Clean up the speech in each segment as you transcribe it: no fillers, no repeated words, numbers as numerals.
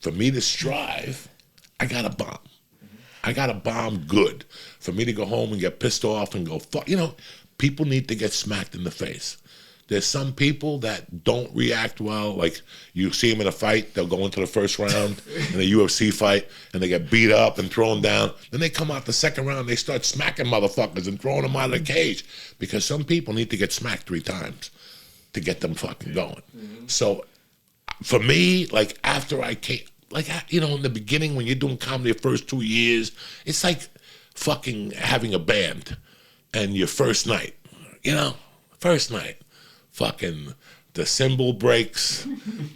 for me to strive, I got to bomb. I got to bomb good. For me to go home and get pissed off and go, fuck, people need to get smacked in the face. There's some people that don't react well. Like, you see them in a fight, they'll go into the first round in a UFC fight, and they get beat up and thrown down. Then they come out the second round, they start smacking motherfuckers and throwing them out of the cage. Because some people need to get smacked 3 times to get them fucking going. So, for me, like, after I came, like, in the beginning when you're doing comedy the first 2 years, it's like fucking having a band and your first night, first night. Fucking the cymbal breaks,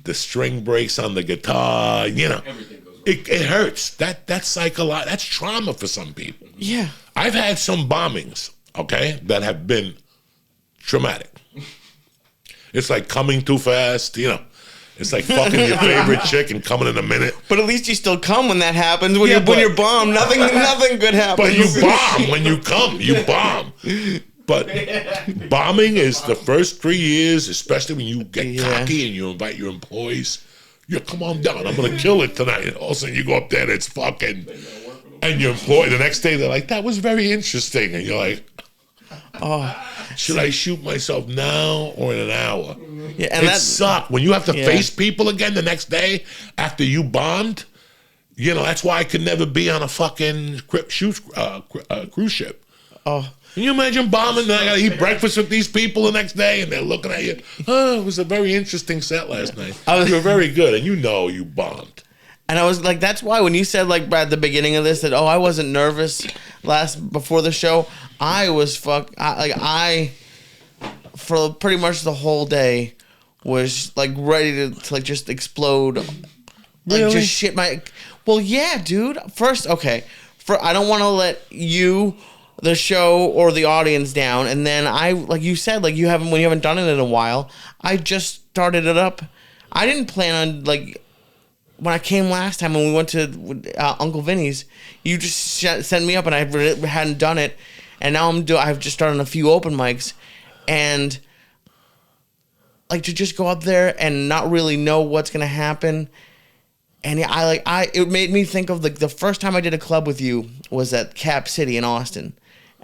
the string breaks on the guitar, everything goes wrong. It hurts. That's psychological. That's trauma for some people. Yeah. I've had some bombings, okay, that have been traumatic. It's like coming too fast, It's like fucking your favorite chick and coming in a minute. But at least you still come when that happens. When you're bombed, nothing good happens. But you bomb when you come. You bomb. But bombing is the first 3 years, especially when you get cocky and you invite your employees. Come on down. I'm going to kill it tonight. And all of a sudden you go up there and it's fucking... And your employee, the next day, they're like, that was very interesting. And you're like, should I shoot myself now or in an hour? Yeah, and it sucked. When you have to face people again the next day after you bombed, that's why I could never be on a fucking cruise ship. Oh. Can you imagine bombing and I got to eat breakfast with these people the next day and they're looking at you? It was a very interesting set last night. You were very good and you bombed. And I was like, that's why when you said like at the beginning of this that, I wasn't nervous before the show, I was for pretty much the whole day was like ready to like just explode. Really? Like just shit well, yeah, dude. First, okay. I don't want to let you, the show, or the audience down. And then like you said, like when you haven't done it in a while, I just started it up. I didn't plan on like when I came last time when we went to Uncle Vinny's, you just sent me up and I hadn't done it. And now I've just started a few open mics and like to just go up there and not really know what's going to happen. And it made me think of the first time I did a club with you was at Cap City in Austin.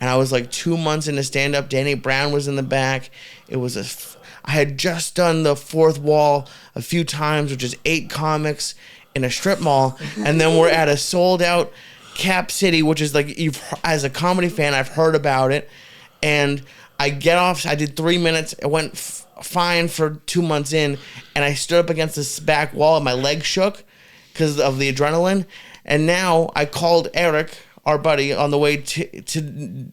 And I was like 2 months into stand-up. Danny Brown was in the back. I had just done the Fourth Wall a few times, which is 8 comics in a strip mall. And then we're at a sold-out Cap City, which is like, as a comedy fan, I've heard about it. And I get off. I did 3 minutes. It went fine for 2 months in. And I stood up against this back wall and my legs shook because of the adrenaline. And now I called Eric, our buddy, on the way to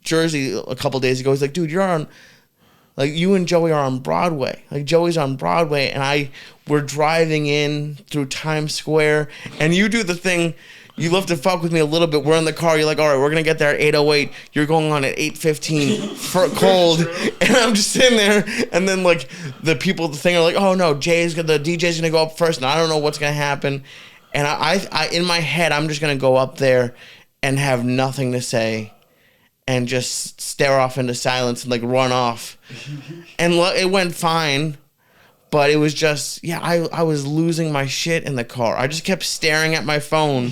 Jersey a couple days ago. He's like, dude, you and Joey are on Broadway. Like, Joey's on Broadway, and we're driving in through Times Square, and you do the thing, you love to fuck with me a little bit. We're in the car, you're like, all right, we're going to get there at 8:08. You're going on at 8:15 for cold, and I'm just sitting there, and then, like, the thing are like, oh, no, the DJ's going to go up first, and I don't know what's going to happen. And I in my head, I'm just going to go up there and have nothing to say and just stare off into silence and like run off. And it went fine, but it was just, I was losing my shit in the car. I just kept staring at my phone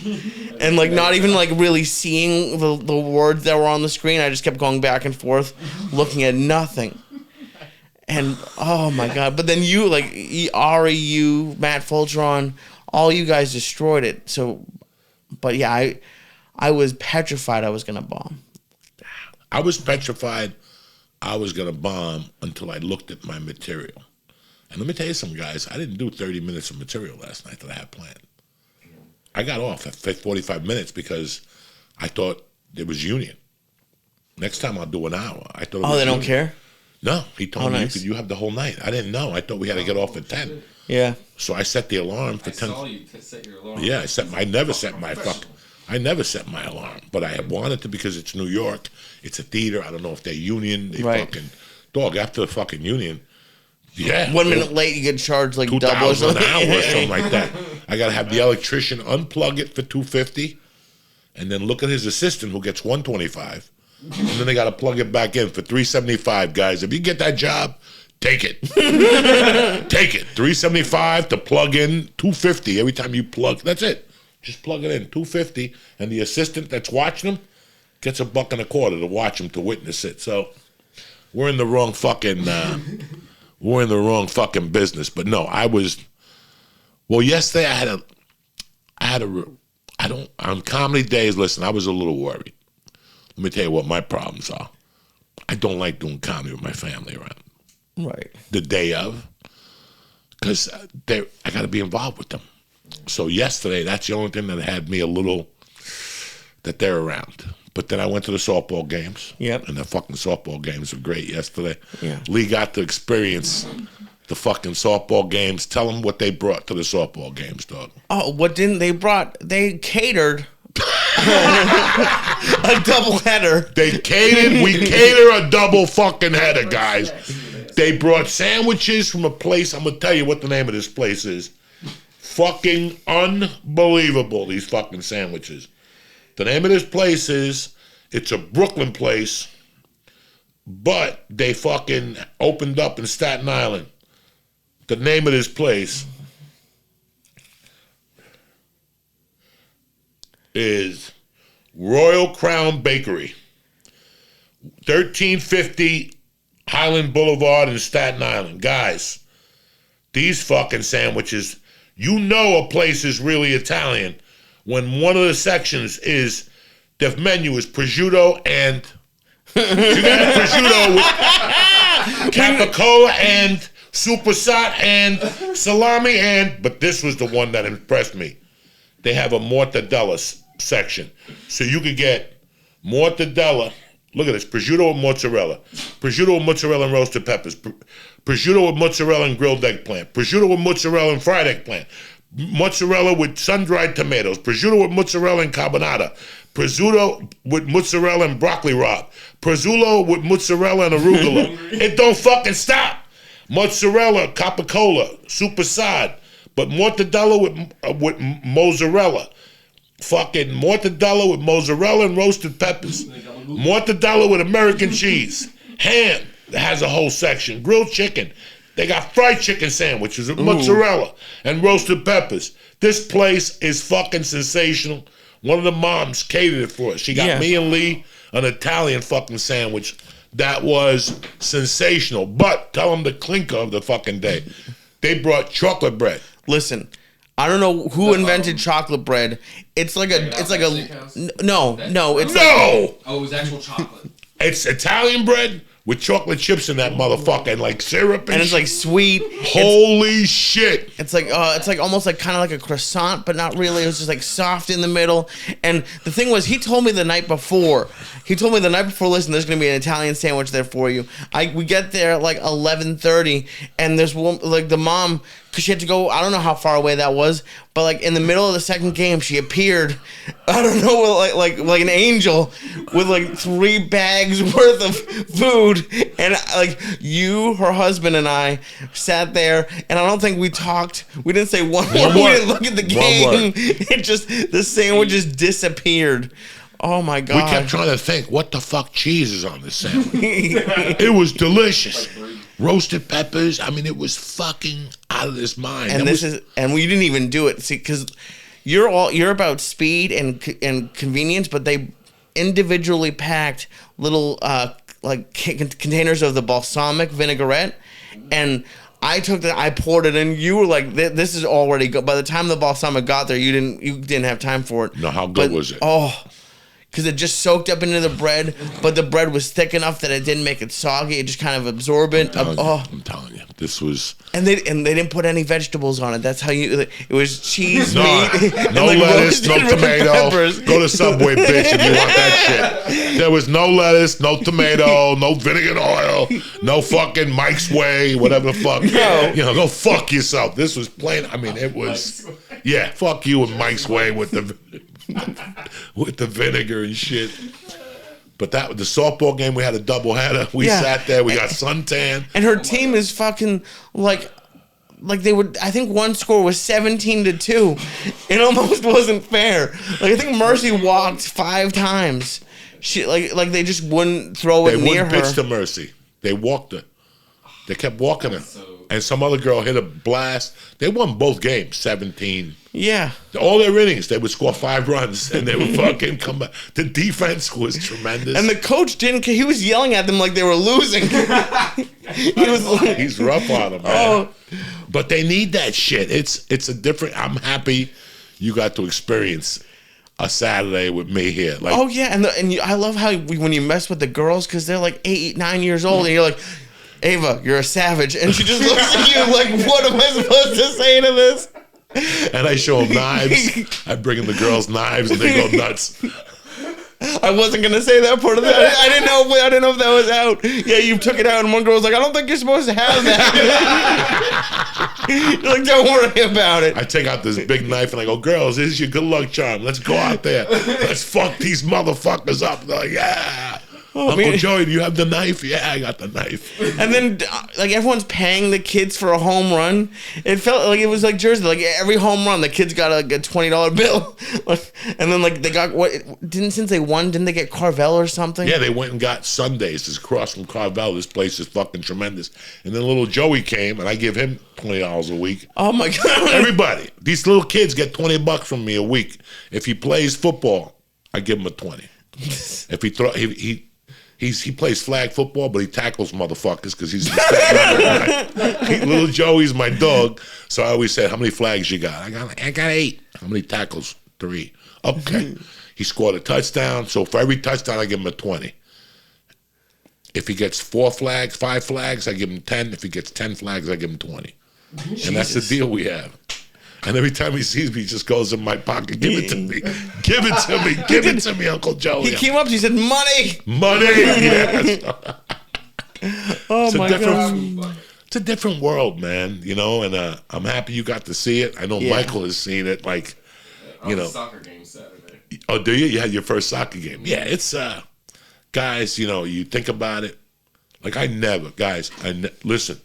and like not even like really seeing the words that were on the screen. I just kept going back and forth looking at nothing. And oh my God. But then you, like Ari, you, Matt Fultron, all you guys destroyed it. So, but yeah, I was petrified I was going to bomb. I was petrified I was going to bomb until I looked at my material. And let me tell you something, guys. I didn't do 30 minutes of material last night that I had planned. I got off at 45 minutes because I thought it was union. Next time I'll do an hour. I thought. They don't care? No. He told me nice. you have the whole night. I didn't know. I thought we had to get off at 10. Yeah. So I set the alarm for 10. I saw you set your alarm. Yeah, I never set my alarm, but I wanted to because it's New York. It's a theater. I don't know if they're union. They fucking dog after the fucking union. Yeah. 1 minute late, you get charged like double or $2,000 an hour or something like that. I got to have the electrician unplug it for $250, and then look at his assistant who gets $125, and then they got to plug it back in for $375. Guys, if you get that job, Take it. Take it. $375 to plug in, $250 every time you plug. That's it. Just plug it in, $250, and the assistant that's watching them gets $1.25 to watch them, to witness it. So we're in the wrong fucking business. But no, yesterday on comedy days, listen, I was a little worried. Let me tell you what my problems are. I don't like doing comedy with my family around. Right. The day of, because I got to be involved with them. So yesterday, that's the only thing that had me a little, that they're around. But then I went to the softball games. Yep. And the fucking softball games were great yesterday. Yeah. Lee got to experience the fucking softball games. Tell them what they brought to the softball games, dog. Oh, what didn't they brought? They catered a double header. We cater a double fucking header, guys. They brought sandwiches from a place. I'm going to tell you what the name of this place is. Fucking unbelievable, these fucking sandwiches. The name of this place it's a Brooklyn place, but they fucking opened up in Staten Island. The name of this place is Royal Crown Bakery, 1350 Highland Boulevard in Staten Island. Guys, these fucking sandwiches, you know a place is really Italian when one of the sections is, the menu is prosciutto and, you got prosciutto with capicola and supersat and salami but this was the one that impressed me. They have a mortadella section. So you could get mortadella, look at this, prosciutto with mozzarella and roasted peppers, prosciutto with mozzarella and grilled eggplant, prosciutto with mozzarella and fried eggplant, mozzarella with sun-dried tomatoes, prosciutto with mozzarella and carbonara, prosciutto with mozzarella and broccoli rabe, prosciutto with mozzarella and arugula. It don't fucking stop. Mozzarella, capicola, supersad, but mortadella with mozzarella. Fucking mortadella with mozzarella and roasted peppers. Mortadella with American cheese. Ham, that has a whole section. Grilled chicken. They got fried chicken sandwiches with mozzarella and roasted peppers. This place is fucking sensational. One of the moms catered it for us. She got me and Lee an Italian fucking sandwich that was sensational. But tell them the clinker of the fucking day. They brought chocolate bread. Listen, I don't know who invented chocolate bread. It's like a no. Oh, it was actual chocolate. It's Italian bread with chocolate chips in that motherfucker and like syrup and it's like sweet. Holy shit! It's like almost like kind of like a croissant, but not really. It was just like soft in the middle. And the thing was, he told me the night before. Listen, there's gonna be an Italian sandwich there for you. We get there at like 11:30, and there's one, like the mom, because she had to go. I don't know how far away that was, but like in the middle of the second game, she appeared. I don't know, like an angel with like 3 bags worth of food, and like you, her husband, and I sat there, and I don't think we talked. We didn't say one word. We didn't look at the game. It just, the sandwich just disappeared. Oh my God. We kept trying to think, what the fuck cheese is on this sandwich? It was delicious. Roasted peppers. I mean, it was fucking out of this mind. And we didn't even do it. See, because you're about speed and convenience, but they individually packed little containers of the balsamic vinaigrette, and I poured it in. You were like, "This is already good." By the time the balsamic got there, you didn't have time for it. No, how good was it? Oh, because it just soaked up into the bread, but the bread was thick enough that it didn't make it soggy. It just kind of absorbed it. I'm telling you, this was. And they didn't put any vegetables on it. That's how it was cheese, no, meat, no lettuce, no tomato. Go to Subway, bitch, if you want that shit. There was no lettuce, no tomato, no vinegar and oil, no fucking Mike's Way, whatever the fuck. No. Go fuck yourself. This was plain. I mean, it was. Yeah, fuck you with Mike's Way with the vinegar and shit. But the softball game, we had a doubleheader. We sat there, we got suntan. And her team is fucking like they would. I think one score was 17-2. It almost wasn't fair. Like I think Mercy walked 5 times. She like they just wouldn't throw it near her. They wouldn't pitch to Mercy. They walked her. They kept walking her. So- And some other girl hit a blast. They won both games, 17. Yeah. All their innings, they would score 5 runs, and they would fucking come back. The defense was tremendous. And the coach didn't care. He was yelling at them like they were losing. He was like, He's rough on them, man. oh. But they need that shit. It's a different. I'm happy you got to experience a Saturday with me here. Like, Oh, yeah. I love how when you mess with the girls, because they're like 8, 9 years old, and you're like, Ava, you're a savage. And she just looks at you like, what am I supposed to say to this? and I show them knives. I bring them the girls knives, and they go nuts. I wasn't gonna say that part of that. I didn't know if that was out. Yeah, you took it out, and one girl was like, "I don't think you're supposed to have that." You're like, "Don't worry about it." I take out this big knife and I go, girls, this is your good luck charm. Let's go out there. Let's fuck these motherfuckers up. They're like, yeah. Uncle Joey, do you have the knife? Yeah, I got the knife. And then, like, everyone's paying the kids for a home run. It felt like it was like Jersey. Like, every home run, the kids got like a $20 bill. And then, like, they got since they won, didn't they get Carvel or something? Yeah, they went and got Sundays. It's across from Carvel. This place is fucking tremendous. And then little Joey came, and I give him $20 a week. Oh, my God. Everybody, these little kids get $20 from me a week. If he plays football, I give him a 20. If he throw, he plays flag football, but he tackles motherfuckers because he's little Joey's my dog. So I always said, "How many flags you got?" I got 8. How many tackles? 3. Okay. He scored a touchdown. So for every touchdown, I give him a 20. If he gets 4 flags, 5 flags, I give him 10. If he gets 10 flags, I give him 20. Jesus. And that's the deal we have. And every time he sees me, he just goes in my pocket, give it to me. Give it to me. Give it to me, Uncle Joe. He came up, he said, money. Money. Yes. Oh, my God. It's a different world, man, you know, and I'm happy you got to see it. I know Michael has seen it, like, you know. Soccer game Saturday. Oh, do you? You had your first soccer game. Yeah, it's, guys, you know, you think about it. Like, listen,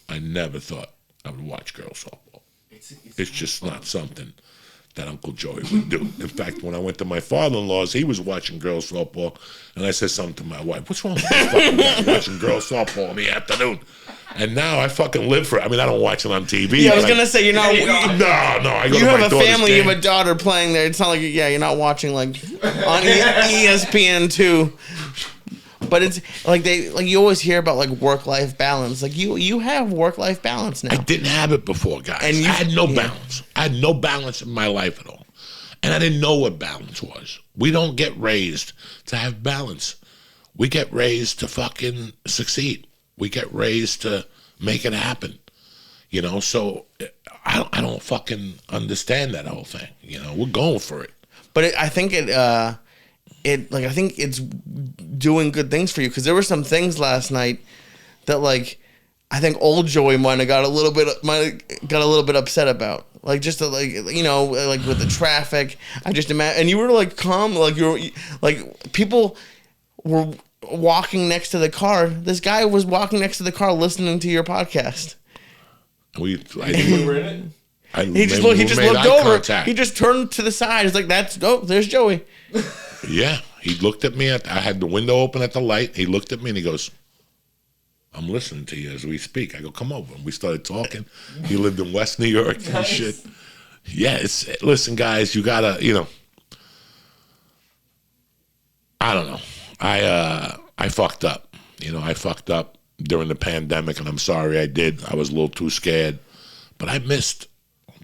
I never thought I would watch girls softball. It's just not something that Uncle Joey would do. In fact, when I went to my father-in-law's, he was watching girls softball, and I said something to my wife, "What's wrong with this fucking guy watching girls softball in the afternoon?" And now I fucking live for it. I mean, I don't watch it on TV. Yeah, I was gonna say you're not. No, I go you to my have a daughter's family, game. you have a daughter playing there. It's not like you're not watching like on ESPN2. But it's like you always hear about like work-life balance. Like you have work-life balance now. I didn't have it before, guys. And I had no balance. I had no balance in my life at all. And I didn't know what balance was. We don't get raised to have balance. We get raised to fucking succeed. We get raised to make it happen. You know, so I don't fucking understand that whole thing. You know, we're going for it. But I think I think it's doing good things for you, because there were some things last night that like I think old Joey might have got a little bit upset about, like just like, you know, like with the traffic. I just imagine, and you were like calm, like you were like people were walking next to the car. This guy was walking next to the car listening to your podcast. We were in it. He just looked over. Contact. He just turned to the side. He's like, there's Joey. Yeah, he looked at me. I had the window open at the light. He looked at me and he goes, "I'm listening to you as we speak." I go, "Come over." And we started talking. He lived in West New York and nice. Shit. Yeah, listen, guys, you gotta, you know. I don't know. I fucked up. You know, I fucked up during the pandemic, and I'm sorry I did. I was a little too scared, but I missed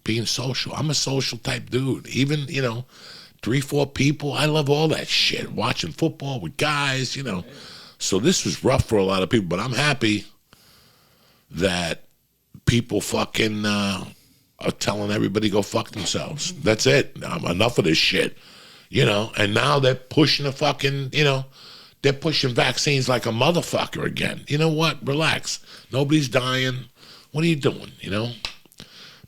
being social. I'm a social type dude. Even, you know, 3-4 people. I love all that shit. Watching football with guys, you know. So this was rough for a lot of people, but I'm happy that people fucking are telling everybody go fuck themselves. That's it. Enough of this shit, you know. And now they're pushing the fucking, you know, they're pushing vaccines like a motherfucker again. You know what? Relax. Nobody's dying. What are you doing, you know?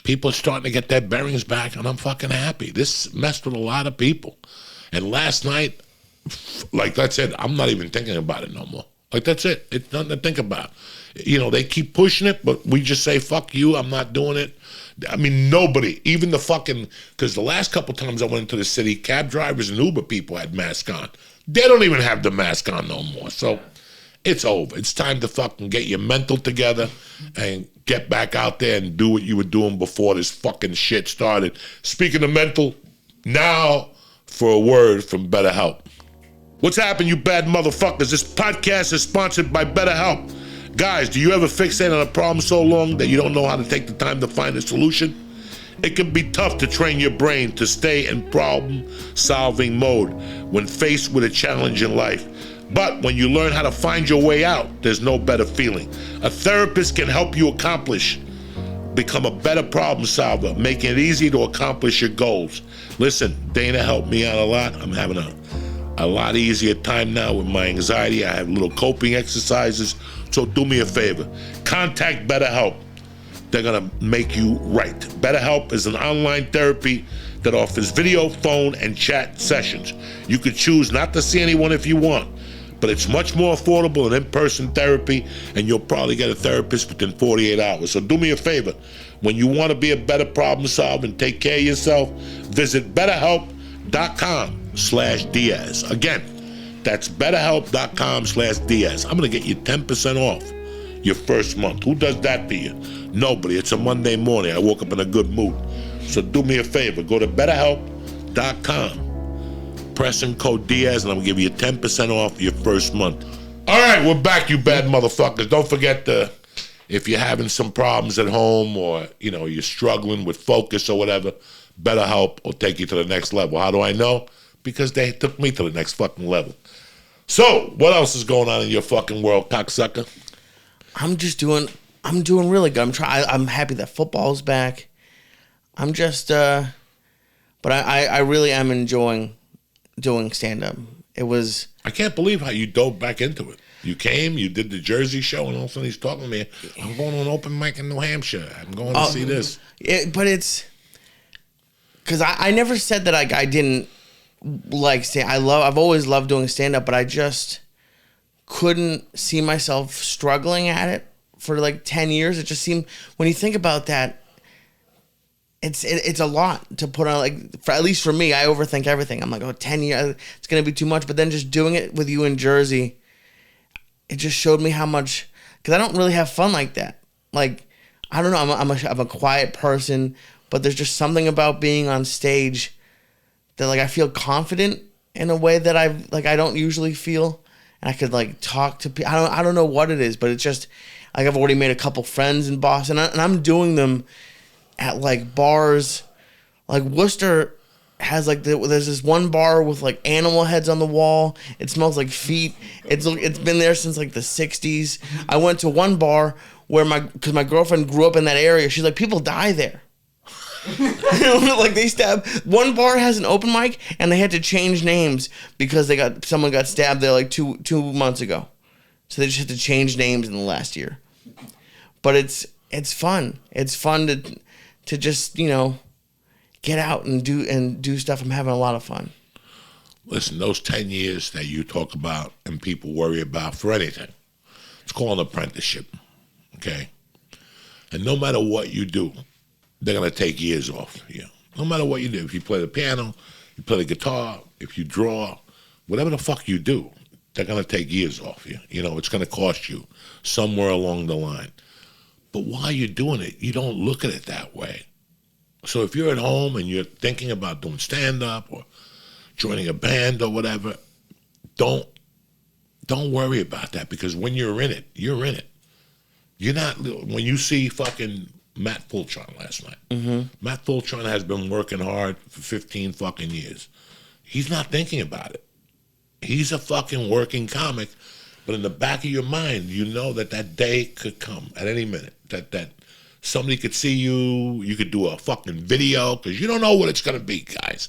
People are starting to get their bearings back, and I'm fucking happy. This messed with a lot of people. And last night, like I said, I'm not even thinking about it no more. Like, that's it. It's nothing to think about. You know, they keep pushing it, but we just say, fuck you, I'm not doing it. I mean, nobody, even the fucking, because the last couple times I went into the city, cab drivers and Uber people had masks on. They don't even have the mask on no more. So it's over. It's time to fucking get your mental together and get back out there and do what you were doing before this fucking shit started. Speaking of mental, now for a word from BetterHelp. What's happened, you bad motherfuckers? This podcast is sponsored by BetterHelp. Guys, do you ever fixate on a problem so long that you don't know how to take the time to find a solution? It can be tough to train your brain to stay in problem-solving mode when faced with a challenge in life. But when you learn how to find your way out, there's no better feeling. A therapist can help you become a better problem solver, making it easy to accomplish your goals. Listen, Dana helped me out a lot. I'm having a lot easier time now with my anxiety. I have little coping exercises. So do me a favor, contact BetterHelp. They're gonna make you right. BetterHelp is an online therapy that offers video, phone, and chat sessions. You could choose not to see anyone if you want, but it's much more affordable than in-person therapy, and you'll probably get a therapist within 48 hours. So do me a favor, when you wanna be a better problem solver and take care of yourself, visit betterhelp.com/Diaz. Again, that's betterhelp.com/Diaz. I'm gonna get you 10% off your first month. Who does that for you? Nobody. It's a Monday morning. I woke up in a good mood. So do me a favor. Go to betterhelp.com. Press in code Diaz, and I'm going to give you 10% off your first month. All right, we're back, you bad motherfuckers. Don't forget if you're having some problems at home or, you're struggling with focus or whatever, BetterHelp will take you to the next level. How do I know? Because they took me to the next fucking level. So, what else is going on in your fucking world, cocksucker? I'm doing really good. I'm happy that football's back. I'm just, but I really am enjoying doing stand-up. I can't believe how you dove back into it. You came, you did the Jersey show, and all of a sudden he's talking to me. I'm going to an open mic in New Hampshire. I'm going to see this. But it's, because I never said that I didn't like I've always loved doing stand-up, but I just couldn't see myself struggling at it for like 10 years. It just seemed, when you think about that, it's a lot to put on, at least for me, I overthink everything. I'm like, 10 years, it's going to be too much. But then just doing it with you in Jersey, it just showed me how much, because I don't really have fun like that. Like, I don't know, I'm a quiet person, but there's just something about being on stage that I feel confident in a way that I don't usually feel. And I could talk to people. I don't know what it is, but it's just I've already made a couple friends in Boston, and I'm doing them at bars. Worcester has there's this one bar with animal heads on the wall. It smells like feet. It's been there since the 60s. I went to one bar where because my girlfriend grew up in that area. She's like, people die there. They stabbed. One bar has an open mic, and they had to change names because someone got stabbed there 2 months ago, so they just had to change names in the last year. But it's fun. It's fun to just get out and do stuff. I'm having a lot of fun. Listen, those 10 years that you talk about and people worry about for anything, it's called an apprenticeship, okay? And no matter what you do, they're going to take years off you. No matter what you do. If you play the piano, you play the guitar, if you draw, whatever the fuck you do, they're going to take years off you. It's going to cost you somewhere along the line. But while you're doing it, you don't look at it that way. So if you're at home and you're thinking about doing stand-up or joining a band or whatever, don't worry about that, because when you're in it, you're in it. You're not, when you see fucking Matt Fultron last night. Mm-hmm. Matt Fultron has been working hard for 15 fucking years. He's not thinking about it. He's a fucking working comic, but in the back of your mind, you know that day could come at any minute. That somebody could see you, you could do a fucking video, because you don't know what it's going to be, guys.